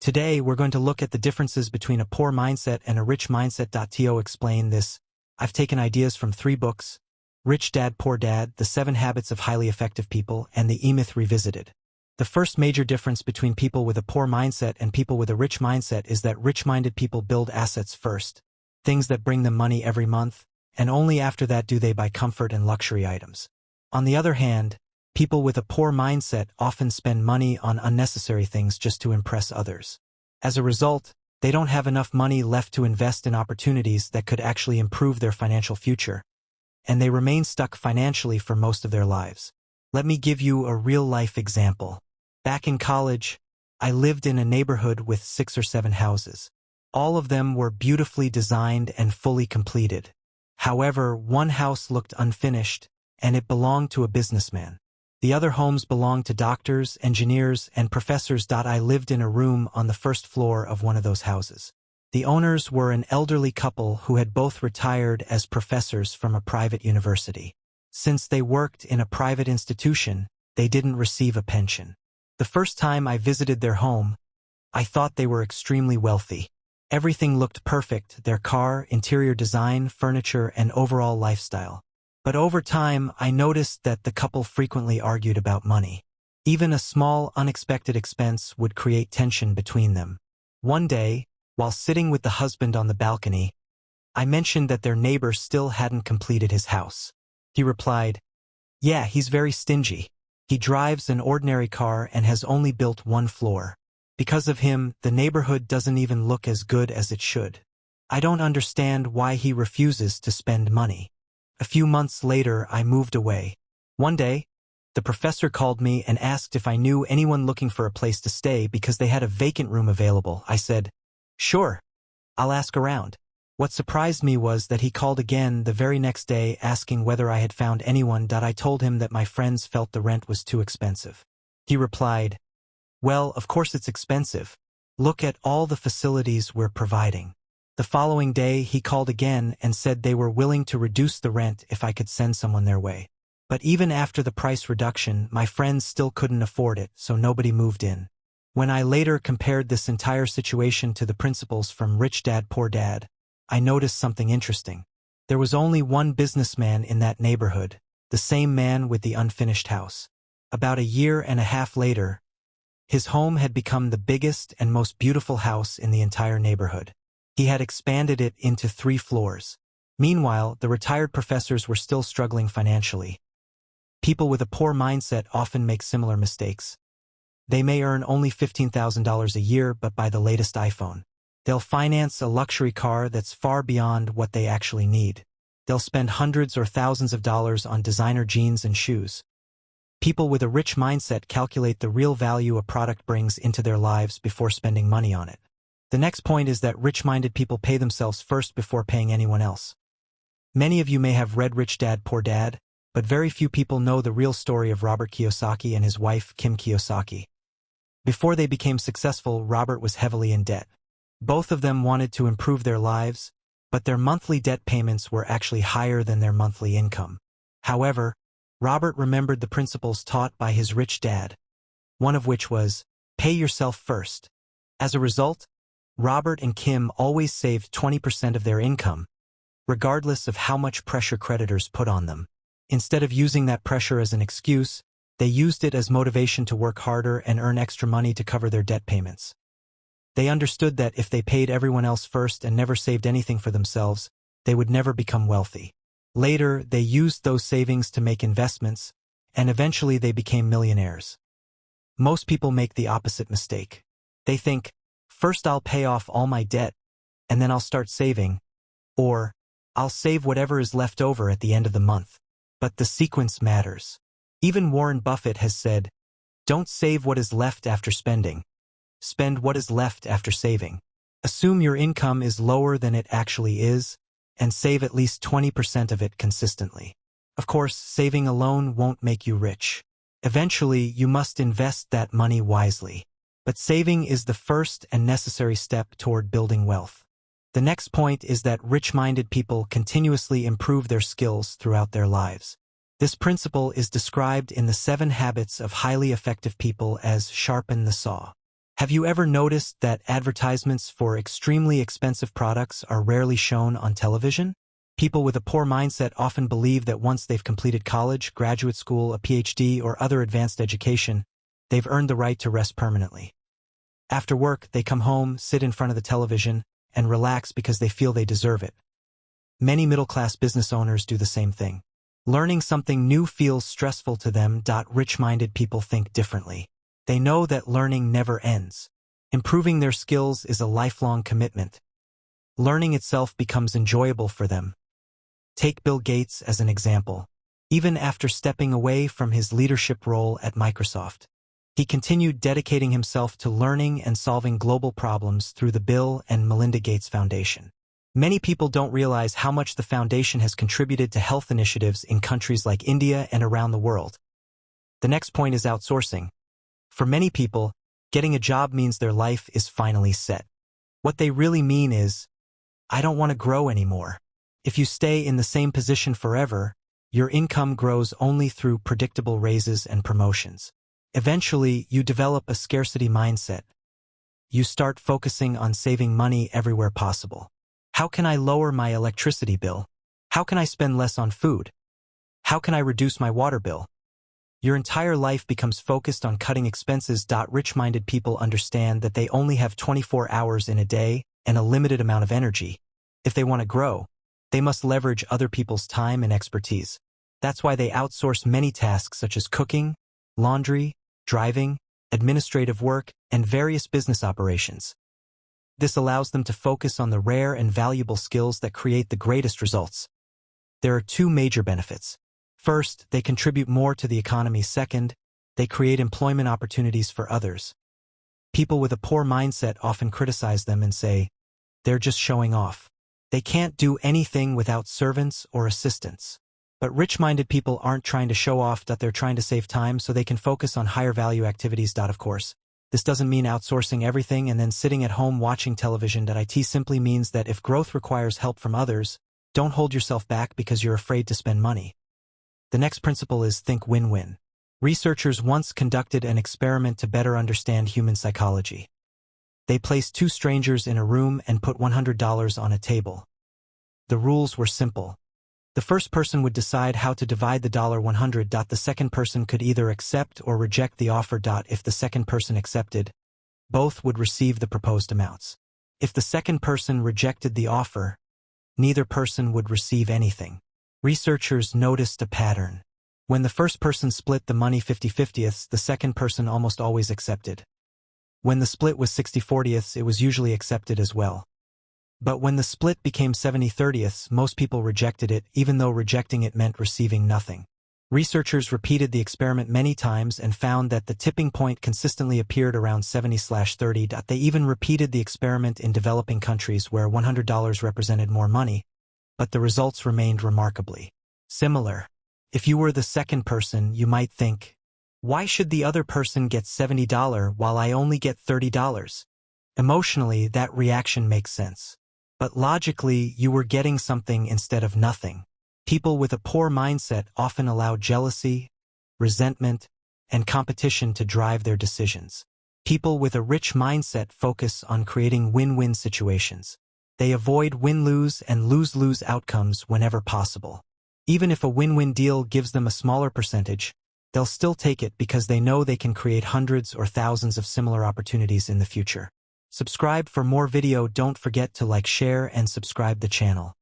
Today, we're going to look at the differences between a poor mindset and a rich mindset. To explain this, I've taken ideas from 3 books: Rich Dad, Poor Dad, The 7 Habits of Highly Effective People, and The E-Myth Revisited. The first major difference between people with a poor mindset and people with a rich mindset is that rich-minded people build assets first, things that bring them money every month, and only after that do they buy comfort and luxury items. On the other hand, people with a poor mindset often spend money on unnecessary things just to impress others. As a result, they don't have enough money left to invest in opportunities that could actually improve their financial future, and they remain stuck financially for most of their lives. Let me give you a real-life example. Back in college, I lived in a neighborhood with 6 or 7 houses. All of them were beautifully designed and fully completed. However, one house looked unfinished, and it belonged to a businessman. The other homes belonged to doctors, engineers, and professors. I lived in a room on the first floor of one of those houses. The owners were an elderly couple who had both retired as professors from a private university. Since they worked in a private institution, they didn't receive a pension. The first time I visited their home, I thought they were extremely wealthy. Everything looked perfect: their car, interior design, furniture, and overall lifestyle. But over time, I noticed that the couple frequently argued about money. Even a small, unexpected expense would create tension between them. One day, while sitting with the husband on the balcony, I mentioned that their neighbor still hadn't completed his house. He replied, "Yeah, he's very stingy. He drives an ordinary car and has only built 1 floor. Because of him, the neighborhood doesn't even look as good as it should. I don't understand why he refuses to spend money." A few months later, I moved away. One day, the professor called me and asked if I knew anyone looking for a place to stay because they had a vacant room available. I said, "Sure, I'll ask around." What surprised me was that he called again the very next day asking whether I had found anyone. I told him that my friends felt the rent was too expensive. He replied, "Well, of course it's expensive. Look at all the facilities we're providing." The following day, he called again and said they were willing to reduce the rent if I could send someone their way. But even after the price reduction, my friends still couldn't afford it, so nobody moved in. When I later compared this entire situation to the principles from Rich Dad, Poor Dad, I noticed something interesting. There was only one businessman in that neighborhood, the same man with the unfinished house. About a year and a half later, his home had become the biggest and most beautiful house in the entire neighborhood. He had expanded it into 3 floors. Meanwhile, the retired professors were still struggling financially. People with a poor mindset often make similar mistakes. They may earn only $15,000 a year but buy the latest iPhone. They'll finance a luxury car that's far beyond what they actually need. They'll spend hundreds or thousands of dollars on designer jeans and shoes. People with a rich mindset calculate the real value a product brings into their lives before spending money on it. The next point is that rich-minded people pay themselves first before paying anyone else. Many of you may have read Rich Dad, Poor Dad, but very few people know the real story of Robert Kiyosaki and his wife, Kim Kiyosaki. Before they became successful, Robert was heavily in debt. Both of them wanted to improve their lives, but their monthly debt payments were actually higher than their monthly income. However, Robert remembered the principles taught by his rich dad, one of which was, pay yourself first. As a result, Robert and Kim always saved 20% of their income, regardless of how much pressure creditors put on them. Instead of using that pressure as an excuse, they used it as motivation to work harder and earn extra money to cover their debt payments. They understood that if they paid everyone else first and never saved anything for themselves, they would never become wealthy. Later, they used those savings to make investments, and eventually they became millionaires. Most people make the opposite mistake. They think, first I'll pay off all my debt, and then I'll start saving, or I'll save whatever is left over at the end of the month. But the sequence matters. Even Warren Buffett has said, don't save what is left after spending. Spend what is left after saving. Assume your income is lower than it actually is, and save at least 20% of it consistently. Of course, saving alone won't make you rich. Eventually, you must invest that money wisely. But saving is the first and necessary step toward building wealth. The next point is that rich-minded people continuously improve their skills throughout their lives. This principle is described in the 7 Habits of Highly Effective People as sharpen the saw. Have you ever noticed that advertisements for extremely expensive products are rarely shown on television? People with a poor mindset often believe that once they've completed college, graduate school, a PhD, or other advanced education, they've earned the right to rest permanently. After work, they come home, sit in front of the television, and relax because they feel they deserve it. Many middle-class business owners do the same thing. Learning something new feels stressful to them. Rich-minded people think differently. They know that learning never ends. Improving their skills is a lifelong commitment. Learning itself becomes enjoyable for them. Take Bill Gates as an example. Even after stepping away from his leadership role at Microsoft, he continued dedicating himself to learning and solving global problems through the Bill and Melinda Gates Foundation. Many people don't realize how much the foundation has contributed to health initiatives in countries like India and around the world. The next point is outsourcing. For many people, getting a job means their life is finally set. What they really mean is, I don't want to grow anymore. If you stay in the same position forever, your income grows only through predictable raises and promotions. Eventually, you develop a scarcity mindset. You start focusing on saving money everywhere possible. How can I lower my electricity bill? How can I spend less on food? How can I reduce my water bill? Your entire life becomes focused on cutting expenses. Rich-minded people understand that they only have 24 hours in a day and a limited amount of energy. If they want to grow, they must leverage other people's time and expertise. That's why they outsource many tasks such as cooking, laundry, driving, administrative work, and various business operations. This allows them to focus on the rare and valuable skills that create the greatest results. There are two major benefits. First, they contribute more to the economy. Second, they create employment opportunities for others. People with a poor mindset often criticize them and say, they're just showing off. They can't do anything without servants or assistants. But rich-minded people aren't trying to show off. They're trying to save time so they can focus on higher value activities. Of course, this doesn't mean outsourcing everything and then sitting at home watching television. It simply means that if growth requires help from others, don't hold yourself back because you're afraid to spend money. The next principle is think win-win. Researchers once conducted an experiment to better understand human psychology. They placed two strangers in a room and put $100 on a table. The rules were simple. The first person would decide how to divide the $100. The second person could either accept or reject the offer. If the second person accepted, both would receive the proposed amounts. If the second person rejected the offer, neither person would receive anything. Researchers noticed a pattern. When the first person split the money 50/50, the second person almost always accepted. When the split was 60/40, it was usually accepted as well. But when the split became 70/30, most people rejected it, even though rejecting it meant receiving nothing. Researchers repeated the experiment many times and found that the tipping point consistently appeared around 70/30. They even repeated the experiment in developing countries where $100 represented more money, but the results remained remarkably similar. If you were the second person, you might think, why should the other person get $70 while I only get $30? Emotionally, that reaction makes sense. But logically, you were getting something instead of nothing. People with a poor mindset often allow jealousy, resentment, and competition to drive their decisions. People with a rich mindset focus on creating win-win situations. They avoid win-lose and lose-lose outcomes whenever possible. Even if a win-win deal gives them a smaller percentage, they'll still take it because they know they can create hundreds or thousands of similar opportunities in the future. Subscribe for more video. Don't forget to like, share, and subscribe the channel.